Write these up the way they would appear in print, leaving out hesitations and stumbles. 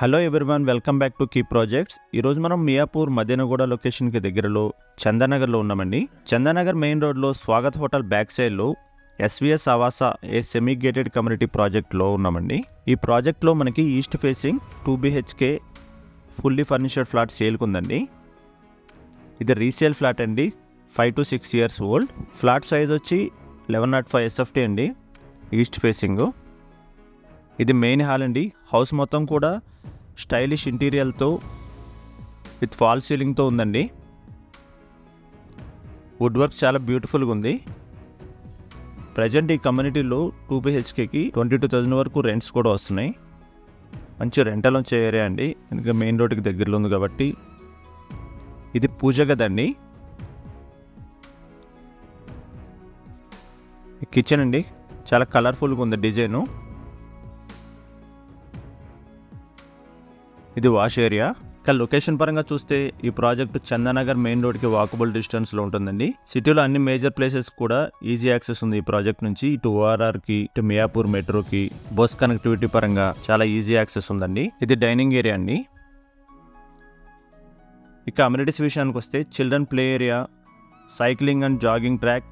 Hello everyone, welcome back to key projects. ఈరోజు మనం మియాపూర్ మదీనగూడ లొకేషన్కి దగ్గరలో చందానగర్లో ఉన్నామండి. చందానగర్ మెయిన్ రోడ్లో స్వాగత్ హోటల్ బ్యాక్ సైడ్లో ఎస్విఎస్ ఆవాస ఏ సెమీ గేటెడ్ కమ్యూనిటీ ప్రాజెక్ట్లో ఉన్నామండి. ఈ ప్రాజెక్ట్లో మనకి east facing 2 BHK fully ఫర్నిచర్డ్ flat సేల్కి ఉందండి. ఇది రీసేల్ ఫ్లాట్ అండి, 5 to 6 years old. Flat size వచ్చి 1105 SFT అండి, ఈస్ట్ ఫేసింగ్. ఇది మెయిన్ హాల్ అండి. హౌస్ మొత్తం కూడా స్టైలిష్ ఇంటీరియర్తో విత్ ఫాల్ సీలింగ్తో ఉందండి. వుడ్ వర్క్ చాలా బ్యూటిఫుల్గా ఉంది. ప్రజెంట్ ఈ కమ్యూనిటీలో 2 BHKకి 22,000 వరకు రెంట్స్ కూడా వస్తున్నాయి. మంచి రెంటల్ వచ్చే ఏరియా అండి, ఎందుకంటే మెయిన్ రోడ్కి దగ్గరలో ఉంది కాబట్టి. ఇది పూజ గదండి. కిచెన్ అండి, చాలా కలర్ఫుల్గా ఉంది డిజైను. ఇది వాష్ ఏరియా. ఇక లొకేషన్ పరంగా చూస్తే ఈ ప్రాజెక్టు చందానగర్ మెయిన్ రోడ్కి వాకబుల్ డిస్టెన్స్లో ఉంటుందండి. సిటీలో అన్ని మేజర్ ప్లేసెస్ కూడా ఈజీ యాక్సెస్ ఉంది ఈ ప్రాజెక్ట్ నుంచి. ఇటు ORRకి, ఇటు మియాపూర్ మెట్రోకి బస్ కనెక్టివిటీ పరంగా చాలా ఈజీ యాక్సెస్ ఉందండి. ఇది డైనింగ్ ఏరియా అండి. ఇక అమ్యూనిటీస్ విషయానికి వస్తే children play area, cycling and jogging track,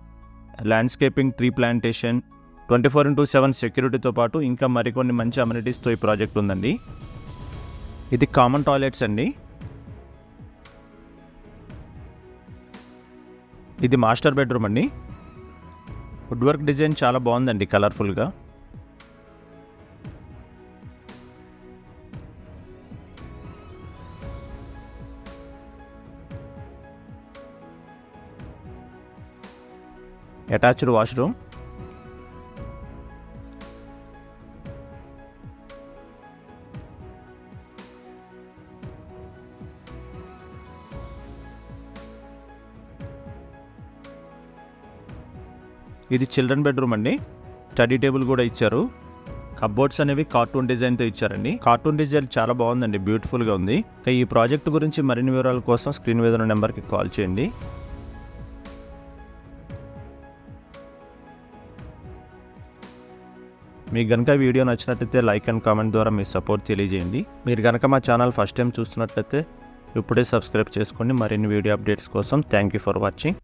landscaping, tree plantation, 24/7 సెక్యూరిటీతో పాటు ఇంకా మరికొన్ని మంచి అమ్యూనిటీస్తో ఈ ప్రాజెక్ట్ ఉందండి. ఇది కామన్ టాయిలెట్స్ అండి. ఇది మాస్టర్ బెడ్రూమ్ అండి. వుడ్ వర్క్ డిజైన్ చాలా బాగుందండి, కలర్ఫుల్గా. Attached washroom. ఇది చిల్డ్రన్ బెడ్రూమ్ అండి. స్టడీ టేబుల్ కూడా ఇచ్చారు. కబోర్డ్స్ అనేవి కార్టూన్ డిజైన్తో ఇచ్చారండి. కార్టూన్ డిజైన్ చాలా బాగుందండి, బ్యూటిఫుల్గా ఉంది. ఇక ఈ ప్రాజెక్ట్ గురించి మరిన్ని వివరాల కోసం స్క్రీన్ మీద ఉన్న నెంబర్కి కాల్ చేయండి. మీకు కనుక వీడియో నచ్చినట్లయితే లైక్ అండ్ కామెంట్ ద్వారా మీ సపోర్ట్ తెలియజేయండి. మీరు కనుక మా ఛానల్ ఫస్ట్ టైం చూస్తున్నట్లయితే ఇప్పుడే సబ్స్క్రైబ్ చేసుకోండి. మరిన్ని వీడియో అప్డేట్స్ కోసం. Thank you for watching.